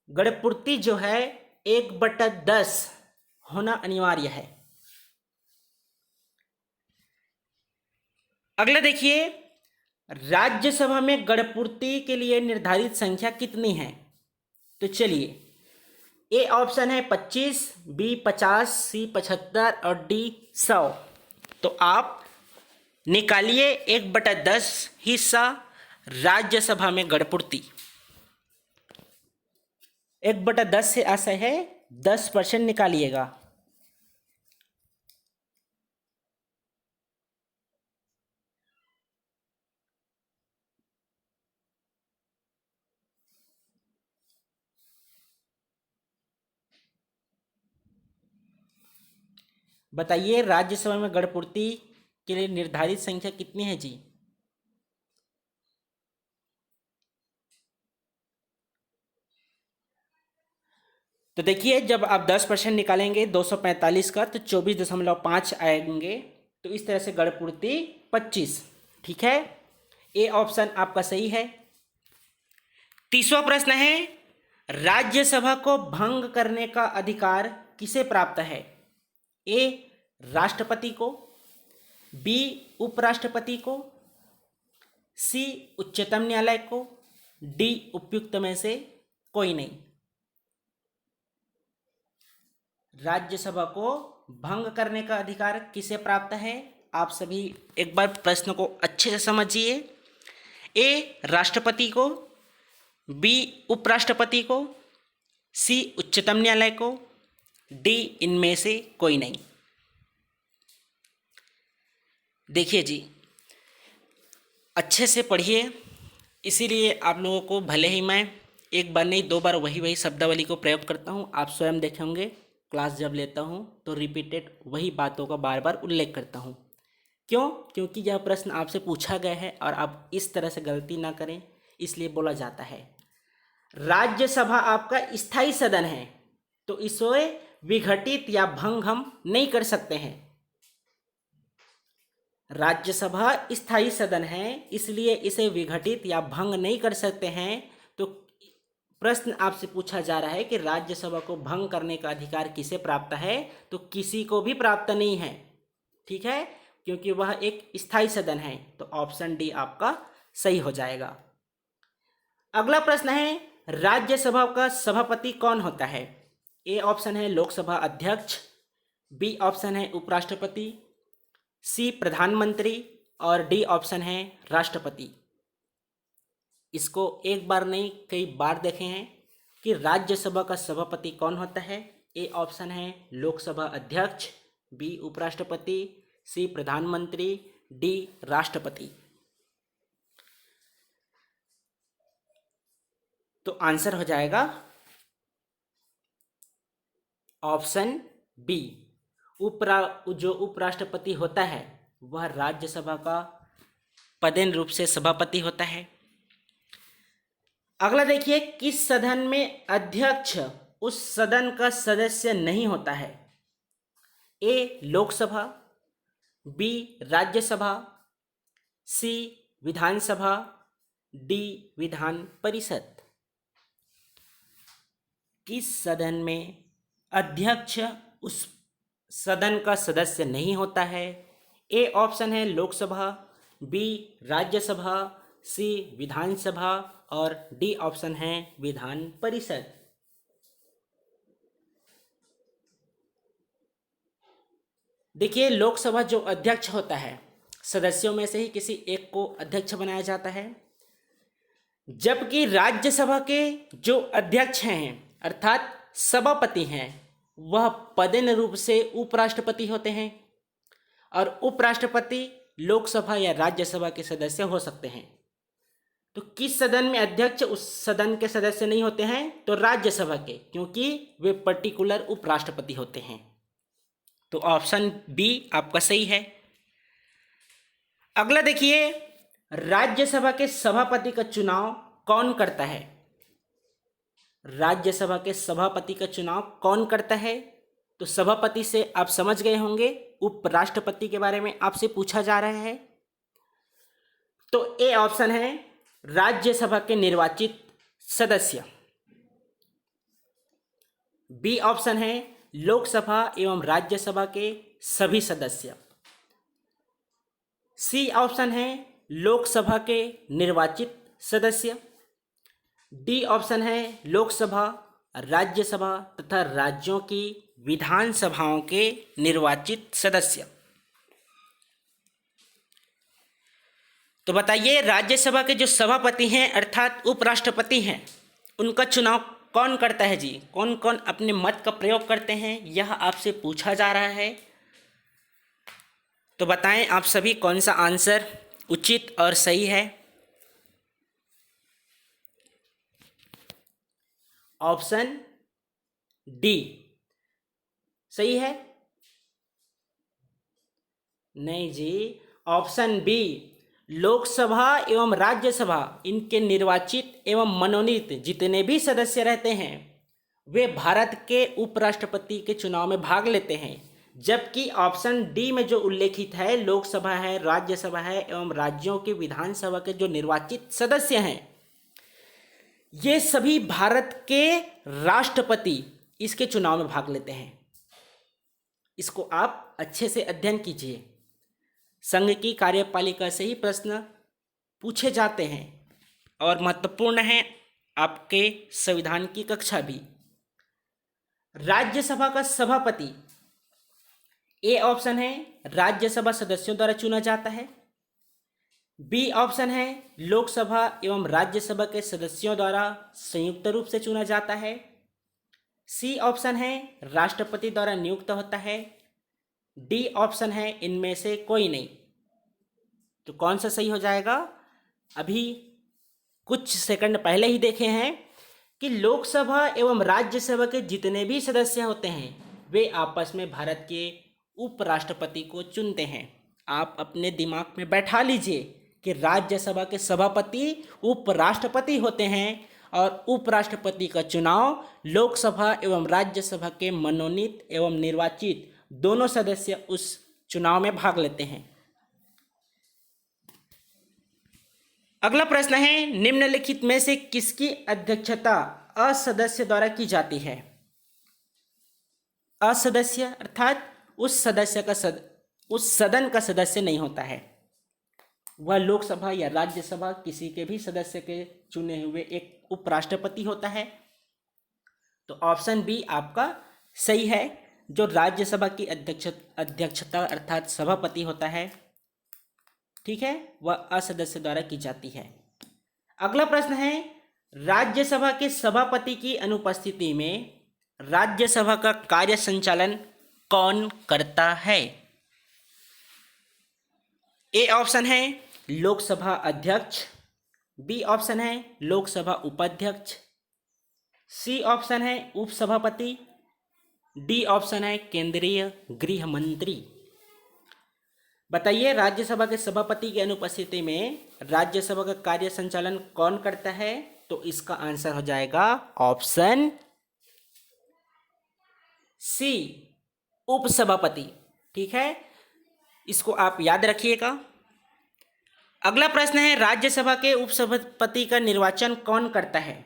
गणपूर्ति जो है 1/10 होना अनिवार्य है। अगला देखिए, राज्यसभा में गणपूर्ति के लिए निर्धारित संख्या कितनी है? तो चलिए, ए ऑप्शन है 25, बी 50, सी 75 और डी 100। तो आप निकालिए 1/10 हिस्सा राज्यसभा में गणपूर्ति। 1/10 से ऐसा है 10% निकालिएगा। बताइए राज्यसभा में गणपूर्ति के लिए निर्धारित संख्या कितनी है जी? तो देखिए, जब आप 10% निकालेंगे 245 का, तो 24.5 आएंगे। तो इस तरह से गणपूर्ति 25। ठीक है, ए ऑप्शन आपका सही है। 30वां प्रश्न है, राज्यसभा को भंग करने का अधिकार किसे प्राप्त है? ए, राष्ट्रपति को, बी, उपराष्ट्रपति को, सी, उच्चतम न्यायालय को, डी, उपयुक्त में से कोई नहीं। राज्यसभा को भंग करने का अधिकार किसे प्राप्त है? आप सभी एक बार प्रश्न को अच्छे से समझिए। ए, राष्ट्रपति को, बी, उपराष्ट्रपति को, सी, उच्चतम न्यायालय को, डी, इनमें से कोई नहीं। देखिए जी, अच्छे से पढ़िए, इसीलिए आप लोगों को भले ही मैं एक बार नहीं 2 बार वही शब्दावली को प्रयोग करता हूँ, आप स्वयं देखे होंगे क्लास जब लेता हूँ तो रिपीटेड वही बातों का बार बार उल्लेख करता हूँ। क्यों? क्योंकि यह प्रश्न आपसे पूछा गया है और आप इस तरह से गलती ना करें, इसलिए बोला जाता है। राज्यसभा आपका स्थायी सदन है, तो इसे विघटित या भंग हम नहीं कर सकते हैं। राज्यसभा स्थायी सदन है, इसलिए इसे विघटित या भंग नहीं कर सकते हैं। तो प्रश्न आपसे पूछा जा रहा है कि राज्यसभा को भंग करने का अधिकार किसे प्राप्त है? तो किसी को भी प्राप्त नहीं है। ठीक है, क्योंकि वह एक स्थायी सदन है। तो ऑप्शन डी आपका सही हो जाएगा। अगला प्रश्न है, राज्यसभा का सभापति कौन होता है? ए ऑप्शन है लोकसभा अध्यक्ष, बी ऑप्शन है उपराष्ट्रपति, सी प्रधानमंत्री और डी ऑप्शन है राष्ट्रपति। इसको एक बार नहीं कई बार देखे हैं कि राज्यसभा का सभापति कौन होता है। ए ऑप्शन है लोकसभा अध्यक्ष, बी उपराष्ट्रपति, सी प्रधानमंत्री, डी राष्ट्रपति। तो आंसर हो जाएगा ऑप्शन बी। जो उपराष्ट्रपति होता है वह राज्यसभा का पदेन रूप से सभापति होता है। अगला देखिए, किस सदन में अध्यक्ष उस सदन का सदस्य नहीं होता है। ए लोकसभा, बी राज्यसभा, सी विधानसभा, डी विधान परिषद। किस सदन में अध्यक्ष उस सदन का सदस्य नहीं होता है। ए ऑप्शन है लोकसभा, बी राज्यसभा, सी विधानसभा और डी ऑप्शन है विधान परिषद। देखिए, लोकसभा जो अध्यक्ष होता है सदस्यों में से ही किसी एक को अध्यक्ष बनाया जाता है, जबकि राज्यसभा के जो अध्यक्ष हैं अर्थात सभापति हैं वह पदेन रूप से उपराष्ट्रपति होते हैं और उपराष्ट्रपति लोकसभा या राज्यसभा के सदस्य हो सकते हैं। तो किस सदन में अध्यक्ष उस सदन के सदस्य नहीं होते हैं, तो राज्यसभा के, क्योंकि वे पर्टिकुलर उपराष्ट्रपति होते हैं। तो ऑप्शन बी आपका सही है। अगला देखिए, राज्यसभा के सभापति का चुनाव कौन करता है। राज्यसभा के सभापति का चुनाव कौन करता है, तो सभापति से आप समझ गए होंगे, उपराष्ट्रपति के बारे में आपसे पूछा जा रहा है। तो ए ऑप्शन है राज्यसभा के निर्वाचित सदस्य, बी ऑप्शन है लोकसभा एवं राज्यसभा के सभी सदस्य, सी ऑप्शन है लोकसभा के निर्वाचित सदस्य, डी ऑप्शन है लोकसभा, राज्यसभा तथा राज्यों की विधानसभाओं के निर्वाचित सदस्य। तो बताइए, राज्यसभा के जो सभापति हैं अर्थात उपराष्ट्रपति हैं उनका चुनाव कौन करता है जी। कौन कौन अपने मत का प्रयोग करते हैं, यह आपसे पूछा जा रहा है। तो बताएं आप सभी कौन सा आंसर उचित और सही है। ऑप्शन डी सही है। नहीं जी, ऑप्शन बी लोकसभा एवं राज्यसभा इनके निर्वाचित एवं मनोनीत जितने भी सदस्य रहते हैं वे भारत के उपराष्ट्रपति के चुनाव में भाग लेते हैं, जबकि ऑप्शन डी में जो उल्लेखित है लोकसभा है, राज्यसभा है एवं राज्यों की विधानसभा के जो निर्वाचित सदस्य हैं ये सभी भारत के राष्ट्रपति इसके चुनाव में भाग लेते हैं। इसको आप अच्छे से अध्ययन कीजिए। संघ की कार्यपालिका से ही प्रश्न पूछे जाते हैं और महत्वपूर्ण है आपके संविधान की कक्षा भी। राज्यसभा का सभापति ए ऑप्शन है राज्यसभा सदस्यों द्वारा चुना जाता है, बी ऑप्शन है लोकसभा एवं राज्यसभा के सदस्यों द्वारा संयुक्त रूप से चुना जाता है, सी ऑप्शन है राष्ट्रपति द्वारा नियुक्त होता है, डी ऑप्शन है इनमें से कोई नहीं। तो कौन सा सही हो जाएगा। अभी कुछ सेकंड पहले ही देखे हैं कि लोकसभा एवं राज्यसभा के जितने भी सदस्य होते हैं वे आपस में भारत के उपराष्ट्रपति को चुनते हैं। आप अपने दिमाग में बैठा लीजिए कि राज्यसभा के सभापति उपराष्ट्रपति होते हैं और उपराष्ट्रपति का चुनाव लोकसभा एवं राज्यसभा के मनोनीत एवं निर्वाचित दोनों सदस्य उस चुनाव में भाग लेते हैं। अगला प्रश्न है, निम्नलिखित में से किसकी अध्यक्षता असदस्य द्वारा की जाती है। असदस्य अर्थात उस सदन का सदस्य नहीं होता है, वह लोकसभा या राज्यसभा किसी के भी सदस्य के चुने हुए एक उपराष्ट्रपति होता है। तो ऑप्शन बी आपका सही है। जो राज्यसभा की अध्यक्षता अर्थात सभापति होता है, ठीक है, वह असदस्य द्वारा की जाती है। अगला प्रश्न है, राज्यसभा के सभापति की अनुपस्थिति में राज्यसभा का कार्य संचालन कौन करता है? ए ऑप्शन है लोकसभा अध्यक्ष, बी ऑप्शन है लोकसभा उपाध्यक्ष, सी ऑप्शन है उपसभापति, डी ऑप्शन है केंद्रीय गृह मंत्री। बताइए, राज्यसभा के सभापति की अनुपस्थिति में राज्यसभा का कार्य संचालन कौन करता है? तो इसका आंसर हो जाएगा ऑप्शन सी, उपसभापति। ठीक है, इसको आप याद रखिएगा। अगला प्रश्न है, राज्यसभा के उपसभापति का निर्वाचन कौन करता है?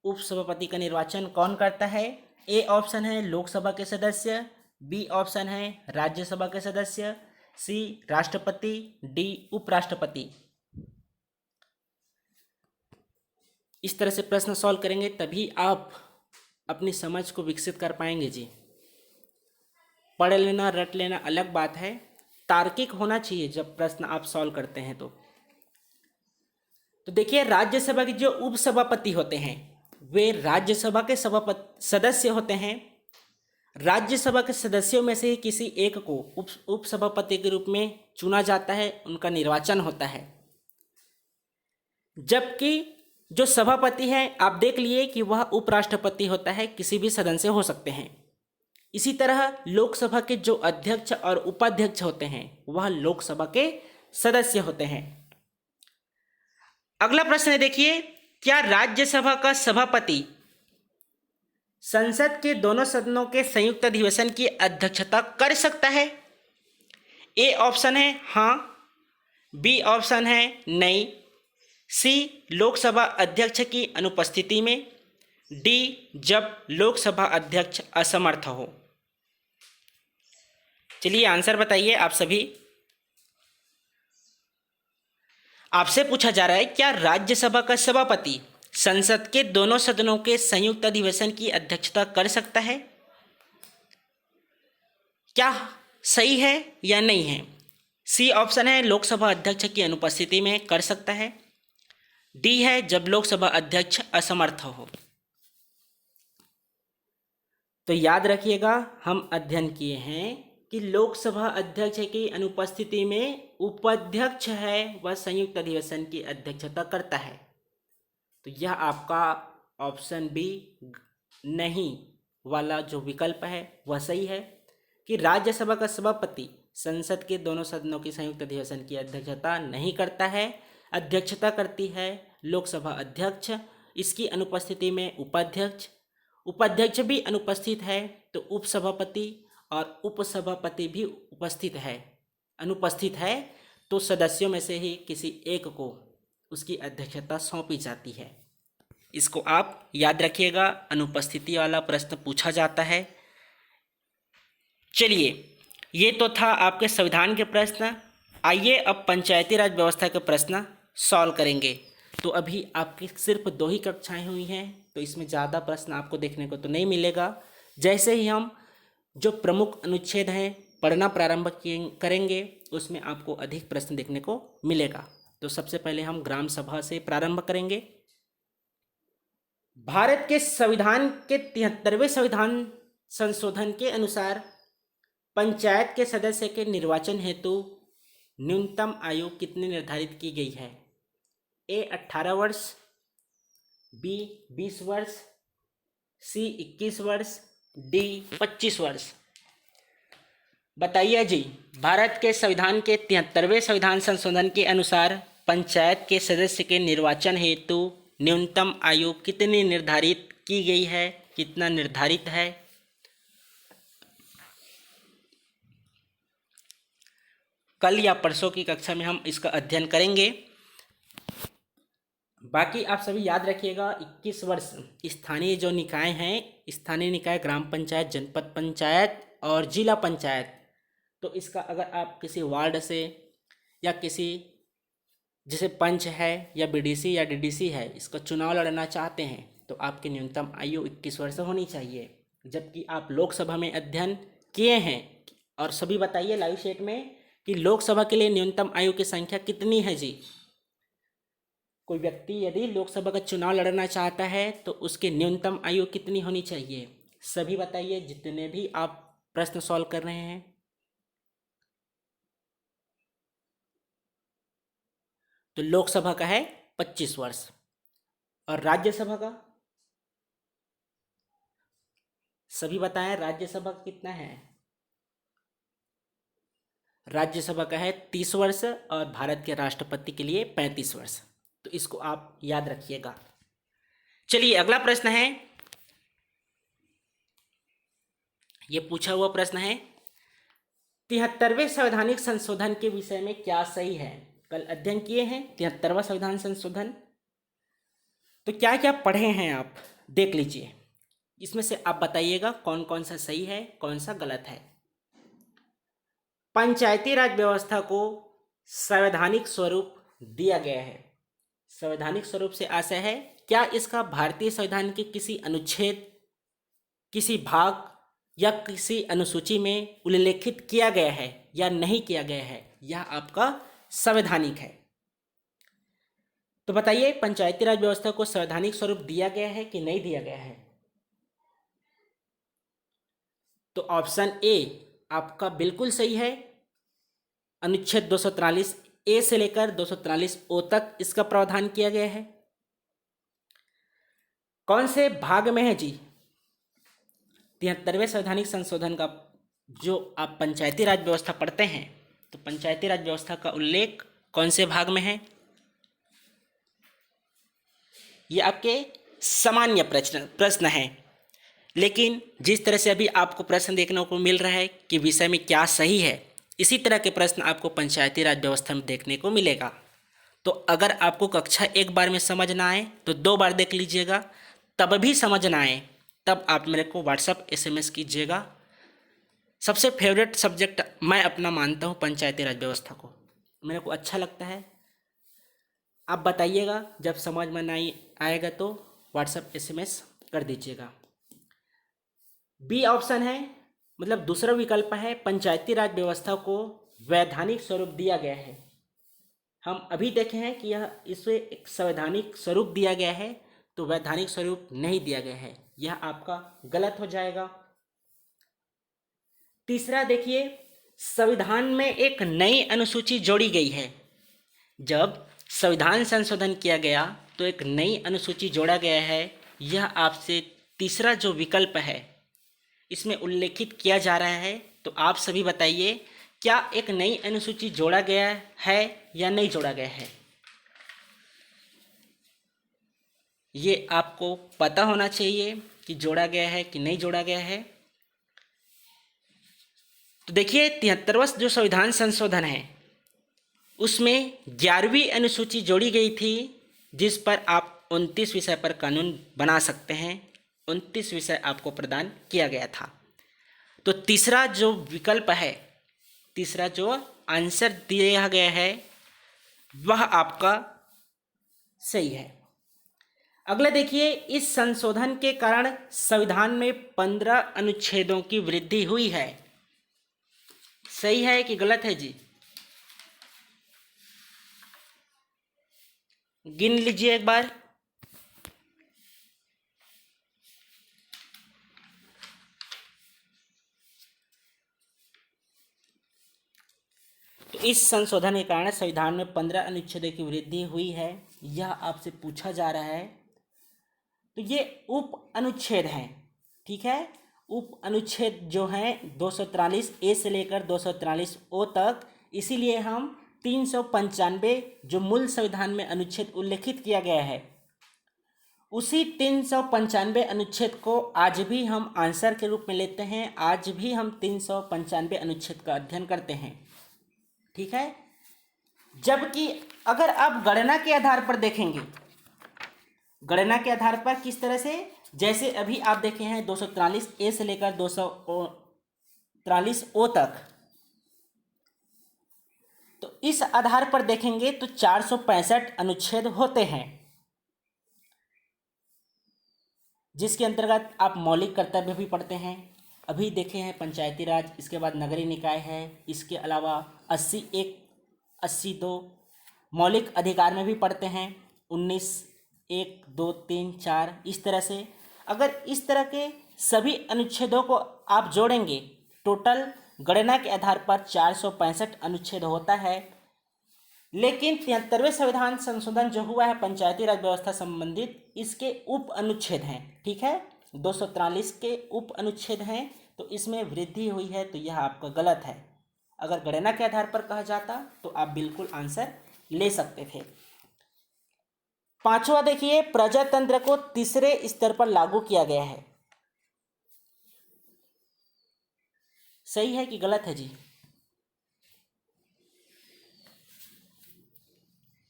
उपसभापति का निर्वाचन कौन करता है? ए ऑप्शन है लोकसभा के सदस्य, बी ऑप्शन है राज्यसभा के सदस्य, सी राष्ट्रपति, डी उपराष्ट्रपति। इस तरह से प्रश्न सॉल्व करेंगे तभी आप अपनी समझ को विकसित कर पाएंगे जी। पढ़ लेना रट लेना अलग बात है, तार्किक होना चाहिए जब प्रश्न आप सॉल्व करते हैं। तो देखिए, राज्यसभा के जो उपसभापति होते हैं वे राज्यसभा के सदस्य होते हैं। राज्यसभा के सदस्यों में से ही किसी एक को उपसभापति के रूप में चुना जाता है, उनका निर्वाचन होता है। जबकि जो सभापति है, आप देख लिए कि वह उपराष्ट्रपति होता है, किसी भी सदन से हो सकते हैं। इसी तरह लोकसभा के जो अध्यक्ष और उपाध्यक्ष होते हैं वह लोकसभा के सदस्य होते हैं। अगला प्रश्न है, देखिए, क्या राज्यसभा का सभापति संसद के दोनों सदनों के संयुक्त अधिवेशन की अध्यक्षता कर सकता है? ए ऑप्शन है हाँ, बी ऑप्शन है नहीं, सी लोकसभा अध्यक्ष की अनुपस्थिति में, डी जब लोकसभा अध्यक्ष असमर्थ हो। चलिए आंसर बताइए आप सभी। आपसे पूछा जा रहा है, क्या राज्यसभा का सभापति संसद के दोनों सदनों के संयुक्त अधिवेशन की अध्यक्षता कर सकता है? क्या सही है या नहीं है? सी ऑप्शन है लोकसभा अध्यक्ष की अनुपस्थिति में कर सकता है, डी है जब लोकसभा अध्यक्ष असमर्थ हो। तो याद रखिएगा, हम अध्ययन किए हैं कि लोकसभा अध्यक्ष की अनुपस्थिति में उपाध्यक्ष है वह संयुक्त अधिवेशन की अध्यक्षता करता है। तो यह आपका ऑप्शन बी नहीं वाला जो विकल्प है वह सही है कि राज्यसभा का सभापति संसद के दोनों सदनों की संयुक्त अधिवेशन की अध्यक्षता नहीं करता है, अध्यक्षता करती है लोकसभा अध्यक्ष। इसकी अनुपस्थिति में उपाध्यक्ष भी अनुपस्थित है तो उपसभापति और उपसभापति भी अनुपस्थित है तो सदस्यों में से ही किसी एक को उसकी अध्यक्षता सौंपी जाती है। इसको आप याद रखिएगा, अनुपस्थिति वाला प्रश्न पूछा जाता है। चलिए, ये तो था आपके संविधान के प्रश्न। आइए अब पंचायती राज व्यवस्था के प्रश्न सॉल्व करेंगे। तो अभी आपकी सिर्फ 2 ही कक्षाएं हुई हैं, तो इसमें ज़्यादा प्रश्न आपको देखने को तो नहीं मिलेगा। जैसे ही हम जो प्रमुख अनुच्छेद हैं पढ़ना प्रारंभ करेंगे उसमें आपको अधिक प्रश्न देखने को मिलेगा। तो सबसे पहले हम ग्राम सभा से प्रारंभ करेंगे। भारत के संविधान के 73वें संविधान संशोधन के अनुसार पंचायत के सदस्य के निर्वाचन हेतु न्यूनतम आयु कितनी निर्धारित की गई है? ए 18 वर्ष, बी 20 वर्ष, सी 21 वर्ष, डी 25 वर्ष। बताइए जी, भारत के संविधान के 73वें संविधान संशोधन के अनुसार पंचायत के सदस्य के निर्वाचन हेतु न्यूनतम आयु कितनी निर्धारित की गई है, कितना निर्धारित है? कल या परसों की कक्षा में हम इसका अध्ययन करेंगे। बाकी आप सभी याद रखिएगा, 21 वर्ष स्थानीय जो निकाय हैं, स्थानीय निकाय ग्राम पंचायत, जनपद पंचायत और जिला पंचायत। तो इसका अगर आप किसी वार्ड से या किसी जैसे पंच है या बीडीसी या डीडीसी है इसका चुनाव लड़ना चाहते हैं तो आपकी न्यूनतम आयु 21 वर्ष होनी चाहिए। जबकि आप लोकसभा में अध्ययन किए हैं और सभी बताइए लाइव शेट में कि लोकसभा के लिए न्यूनतम आयु की संख्या कितनी है जी? कोई व्यक्ति यदि लोकसभा का चुनाव लड़ना चाहता है तो उसकी न्यूनतम आयु कितनी होनी चाहिए? सभी बताइए, जितने भी आप प्रश्न सॉल्व कर रहे हैं। तो लोकसभा का है 25 वर्ष और राज्यसभा का सभी बताएं, राज्यसभा का कितना है? राज्यसभा का है 30 वर्ष और भारत के राष्ट्रपति के लिए 35 वर्ष। तो इसको आप याद रखिएगा। चलिए अगला प्रश्न है, ये पूछा हुआ प्रश्न है, 73वें संवैधानिक संशोधन के विषय में क्या सही है? कल अध्ययन किए हैं 73वां संविधान संशोधन, तो क्या क्या पढ़े हैं आप देख लीजिए। इसमें से आप बताइएगा कौन कौन सा सही है, कौन सा गलत है। पंचायती राज व्यवस्था को संवैधानिक स्वरूप दिया गया है। संवैधानिक स्वरूप से आशय है, क्या इसका भारतीय संविधान के किसी अनुच्छेद, किसी भाग या किसी अनुसूची में उल्लेखित किया गया है या नहीं किया गया है, यह आपका संवैधानिक है। तो बताइए, पंचायती राज व्यवस्था को संवैधानिक स्वरूप दिया गया है कि नहीं दिया गया है? तो ऑप्शन ए आपका बिल्कुल सही है। अनुच्छेद 243 ए से लेकर 243 ओ तक इसका प्रावधान किया गया है। कौन से भाग में है जी? 73वें संवैधानिक संशोधन का जो आप पंचायती राज व्यवस्था पढ़ते हैं, तो पंचायती राज व्यवस्था का उल्लेख कौन से भाग में है? ये आपके सामान्य प्रश्न है, लेकिन जिस तरह से अभी आपको प्रश्न देखने को मिल रहा है कि विषय में क्या सही है, इसी तरह के प्रश्न आपको पंचायती राज व्यवस्था में देखने को मिलेगा। तो अगर आपको कक्षा एक बार में समझ ना आए तो 2 बार देख लीजिएगा, तब भी समझ ना आए तब आप मेरे को व्हाट्सअप SMS कीजिएगा। सबसे फेवरेट सब्जेक्ट मैं अपना मानता हूँ पंचायती राज व्यवस्था को, मेरे को अच्छा लगता है। आप बताइएगा, जब समझ में नहीं आएगा तो व्हाट्सअप SMS कर दीजिएगा। बी ऑप्शन है, मतलब दूसरा विकल्प है, पंचायती राज व्यवस्था को वैधानिक स्वरूप दिया गया है। हम अभी देखे हैं कि यह इसे एक संवैधानिक स्वरूप दिया गया है, तो वैधानिक स्वरूप नहीं दिया गया है, यह आपका गलत हो जाएगा। तीसरा देखिए, संविधान में एक नई अनुसूची जोड़ी गई है। जब संविधान संशोधन किया गया तो एक नई अनुसूची जोड़ा गया है। यह आपसे तीसरा जो विकल्प है इसमें उल्लेखित किया जा रहा है। तो आप सभी बताइए, क्या एक नई अनुसूची जोड़ा गया है या नहीं जोड़ा गया है? ये आपको पता होना चाहिए कि जोड़ा गया है कि नहीं जोड़ा गया है। तो देखिए, 73वां जो संविधान संशोधन है उसमें 11वीं अनुसूची जोड़ी गई थी, जिस पर आप 29 विषय पर कानून बना सकते हैं। 29 विषय आपको प्रदान किया गया था। तो तीसरा जो विकल्प है, तीसरा जो आंसर दिया गया है, वह आपका सही है। अगला देखिए, इस संशोधन के कारण संविधान में 15 अनुच्छेदों की वृद्धि हुई है। सही है कि गलत है जी? गिन लीजिए एक बार। तो इस संशोधन के कारण संविधान में 15 अनुच्छेदों की वृद्धि हुई है, यह आपसे पूछा जा रहा है। तो ये उप अनुच्छेद हैं, ठीक है। उप अनुच्छेद जो हैं 243 ए से लेकर 243 ओ तक, इसीलिए हम 395 जो मूल संविधान में अनुच्छेद उल्लेखित किया गया है, उसी 395 अनुच्छेद को आज भी हम आंसर के रूप में लेते हैं। आज भी हम 395 अनुच्छेद का अध्ययन करते हैं, ठीक है। जबकि अगर आप गणना के आधार पर देखेंगे, गणना के आधार पर किस तरह से, जैसे अभी आप देखे हैं 243 ए से लेकर 243 ओ तक, तो इस आधार पर देखेंगे तो 465 अनुच्छेद होते हैं, जिसके अंतर्गत आप मौलिक कर्तव्य भी पढ़ते हैं। अभी देखे हैं पंचायती राज, इसके बाद नगरीय निकाय है, इसके अलावा 80(1), 82 मौलिक अधिकार में भी पढ़ते हैं। 19, 1, 2, 3, 4 इस तरह से। अगर इस तरह के सभी अनुच्छेदों को आप जोड़ेंगे, टोटल गणना के आधार पर 465 अनुच्छेद होता है। लेकिन 73वें संविधान संशोधन जो हुआ है पंचायती राज व्यवस्था संबंधित, इसके उप अनुच्छेद हैं, ठीक है, 243 के उप अनुच्छेद हैं, तो इसमें वृद्धि हुई है, तो यह आपका गलत है। अगर गणना के आधार पर कहा जाता तो आप बिल्कुल आंसर ले सकते थे। पांचवा देखिए, प्रजातंत्र को तीसरे स्तर पर लागू किया गया है, सही है कि गलत है जी?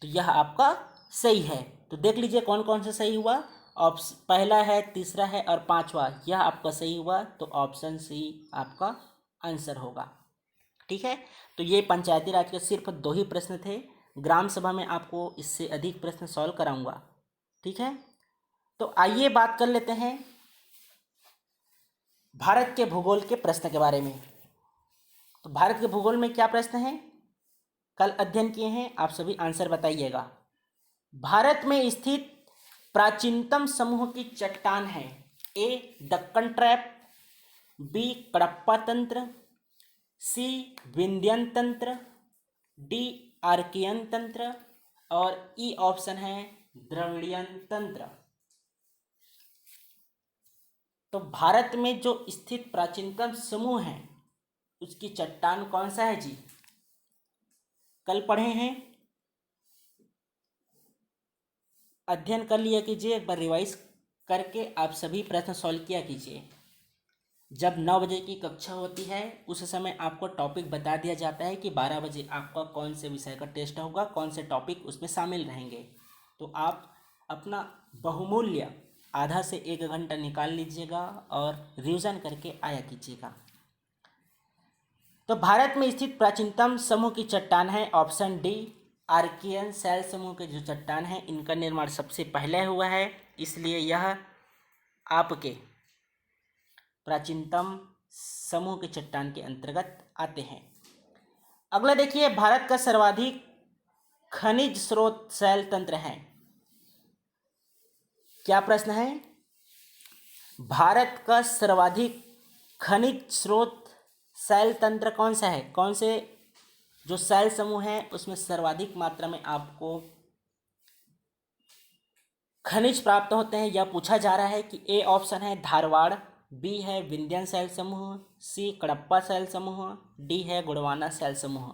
तो यह आपका सही है। तो देख लीजिए कौन कौन सा सही हुआ। ऑप्शन पहला है, तीसरा है और पांचवा, यह आपका सही हुआ, तो ऑप्शन सी आपका आंसर होगा, ठीक है। तो ये पंचायती राज के सिर्फ 2 ही प्रश्न थे। ग्राम सभा में आपको इससे अधिक प्रश्न सॉल्व कराऊंगा, ठीक है। तो आइए बात कर लेते हैं भारत के भूगोल के प्रश्न के बारे में। तो भारत के भूगोल में क्या प्रश्न है, कल अध्ययन किए हैं, आप सभी आंसर बताइएगा। भारत में स्थित प्राचीनतम समूह की चट्टान है, ए दक्कन ट्रैप, बी कडप्पा तंत्र, सी विंध्यन तंत्र, डी आर्कियन तंत्र और ई ऑप्शन है द्रविड़ियन तंत्र। तो भारत में जो स्थित प्राचीनतम समूह है उसकी चट्टान कौन सा है जी? कल पढ़े हैं, अध्ययन कर लिया कीजिए, एक बार रिवाइज करके आप सभी प्रश्न सॉल्व किया कीजिए। जब 9 बजे की कक्षा होती है उस समय आपको टॉपिक बता दिया जाता है कि 12 बजे आपका कौन से विषय का टेस्ट होगा, कौन से टॉपिक उसमें शामिल रहेंगे। तो आप अपना बहुमूल्य आधा से 1 घंटा निकाल लीजिएगा और रिवीजन करके आया कीजिएगा। तो भारत में स्थित प्राचीनतम समूह की चट्टान है ऑप्शन डी आर्कियन शैल समूह के जो चट्टान है इनका निर्माण सबसे पहले हुआ है, इसलिए यह आपके प्राचीनतम समूह के चट्टान के अंतर्गत आते हैं। अगला देखिए, भारत का सर्वाधिक खनिज स्रोत शैल तंत्र है। क्या प्रश्न है? भारत का सर्वाधिक खनिज स्रोत शैल तंत्र कौन सा है? कौन से जो शैल समूह है उसमें सर्वाधिक मात्रा में आपको खनिज प्राप्त होते हैं, यह पूछा जा रहा है। कि ए ऑप्शन है धारवाड़, बी है विंध्यन शैल समूह, सी कडप्पा शैल समूह, डी है गोंडवाना शैल समूह।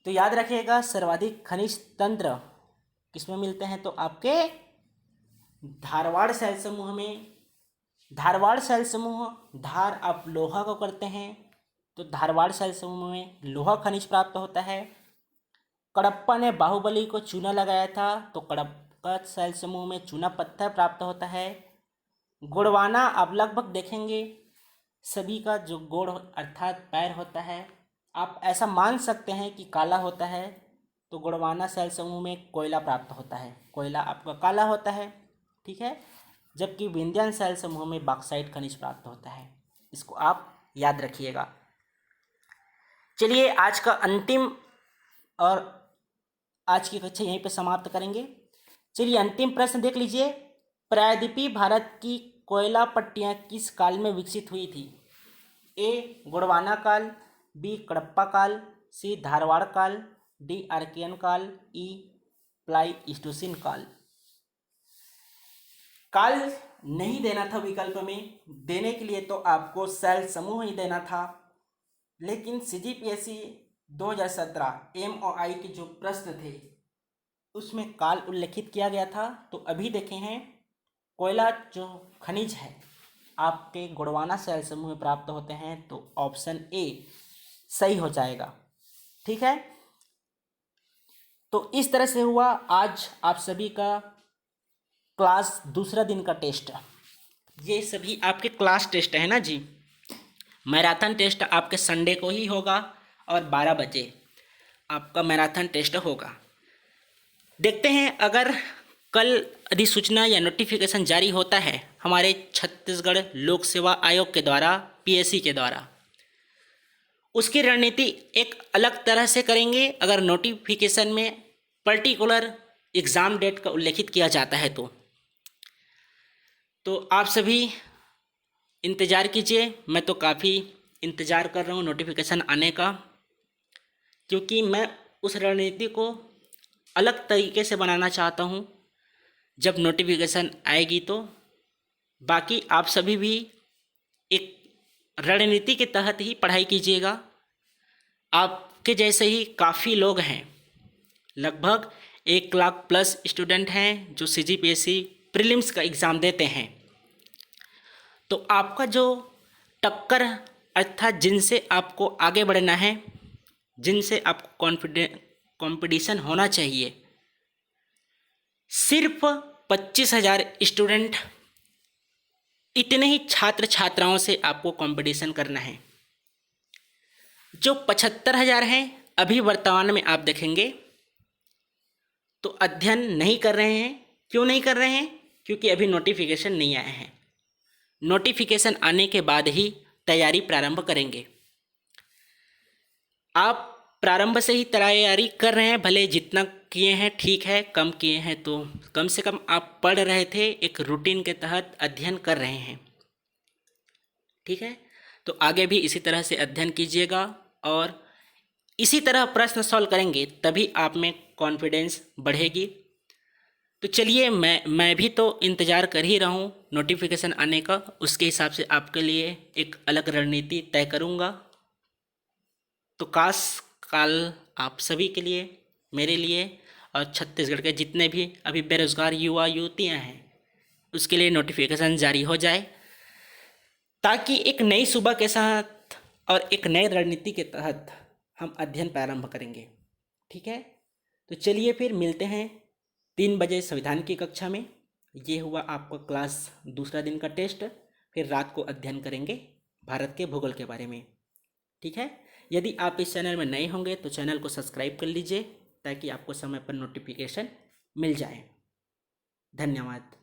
तो याद रखिएगा सर्वाधिक खनिज तंत्र किसमें मिलते हैं? तो आपके धारवाड़ शैल समूह में। धारवाड़ शैल समूह, धार आप लोहा को करते हैं तो धारवाड़ शैल समूह में लोहा खनिज प्राप्त होता है। कडप्पा ने बाहुबली को चूना लगाया था तो कडप्पा शैल समूह में चूना पत्थर प्राप्त होता है। गोंडवाना आप लगभग देखेंगे सभी का जो गोड़ अर्थात पैर होता है, आप ऐसा मान सकते हैं कि काला होता है, तो गोंडवाना शैल समूह में कोयला प्राप्त होता है, कोयला आपका काला होता है, ठीक है। जबकि विंध्यन शैल समूह में बॉक्साइट खनिज प्राप्त होता है, इसको आप याद रखिएगा। चलिए आज का अंतिम और आज की कक्षा यहीं पे समाप्त करेंगे। चलिए अंतिम प्रश्न देख लीजिए, प्रायद्वीपीय भारत की कोयला पट्टियाँ किस काल में विकसित हुई थी? ए गोंडवाना काल, बी कडप्पा काल, सी धारवाड़ काल, डी आर्कियन काल, ई प्लाईस्टोसीन काल। काल नहीं देना था विकल्प में, देने के लिए तो आपको शैल समूह ही देना था, लेकिन CGPSC 2017 MOI के जो प्रश्न थे उसमें काल उल्लेखित किया गया था। तो अभी देखे हैं कोयला जो खनिज है आपके गोंडवाना शैल समूह में प्राप्त होते हैं, तो ऑप्शन ए सही हो जाएगा, ठीक है। तो इस तरह से हुआ आज आप सभी का क्लास दूसरा दिन का टेस्ट। ये सभी आपके क्लास टेस्ट है ना जी। मैराथन टेस्ट आपके संडे को ही होगा और 12 बजे आपका मैराथन टेस्ट होगा। देखते हैं अगर कल अधिसूचना या नोटिफिकेशन जारी होता है हमारे छत्तीसगढ़ लोक सेवा आयोग के द्वारा, PSC के द्वारा, उसकी रणनीति एक अलग तरह से करेंगे। अगर नोटिफिकेशन में पर्टिकुलर एग्ज़ाम डेट का उल्लेखित किया जाता है। तो आप सभी इंतज़ार कीजिए। मैं तो काफ़ी इंतज़ार कर रहा हूँ नोटिफिकेशन आने का, क्योंकि मैं उस रणनीति को अलग तरीके से बनाना चाहता हूँ। जब नोटिफिकेशन आएगी तो बाकी आप सभी भी एक रणनीति के तहत ही पढ़ाई कीजिएगा। आपके जैसे ही काफ़ी लोग हैं, लगभग 1 लाख प्लस स्टूडेंट हैं जो CGPSC प्रीलिम्स का एग्ज़ाम देते हैं। तो आपका जो टक्कर अर्थात जिनसे आपको आगे बढ़ना है, जिनसे आपको कंपटीशन होना चाहिए, सिर्फ 25,000 स्टूडेंट, इतने ही छात्र छात्राओं से आपको कंपटीशन करना है। जो 75,000 हैं अभी वर्तमान में आप देखेंगे तो अध्ययन नहीं कर रहे हैं। क्यों नहीं कर रहे हैं? क्योंकि अभी नोटिफिकेशन नहीं आया है। नोटिफिकेशन आने के बाद ही तैयारी प्रारंभ करेंगे। आप प्रारंभ से ही तैयारी कर रहे हैं, भले जितना किए हैं ठीक है, कम किए हैं तो कम से कम आप पढ़ रहे थे, एक रूटीन के तहत अध्ययन कर रहे हैं। ठीक है, तो आगे भी इसी तरह से अध्ययन कीजिएगा और इसी तरह प्रश्न सॉल्व करेंगे, तभी आप में कॉन्फिडेंस बढ़ेगी। तो चलिए, मैं भी तो इंतज़ार कर ही रहा हूँ नोटिफिकेशन आने का। उसके हिसाब से आपके लिए एक अलग रणनीति तय करूँगा। तो काल आप सभी के लिए, मेरे लिए और छत्तीसगढ़ के जितने भी अभी बेरोजगार युवा युवतियाँ हैं, उसके लिए नोटिफिकेशन जारी हो जाए, ताकि एक नई सुबह के साथ और एक नई रणनीति के तहत हम अध्ययन प्रारंभ करेंगे। ठीक है, तो चलिए फिर मिलते हैं 3 बजे संविधान की कक्षा में। ये हुआ आपका क्लास दूसरा दिन का टेस्ट। फिर रात को अध्ययन करेंगे भारत के भूगोल के बारे में। ठीक है, यदि आप इस चैनल में नए होंगे तो चैनल को सब्सक्राइब कर लीजिए, ताकि आपको समय पर नोटिफिकेशन मिल जाए। धन्यवाद।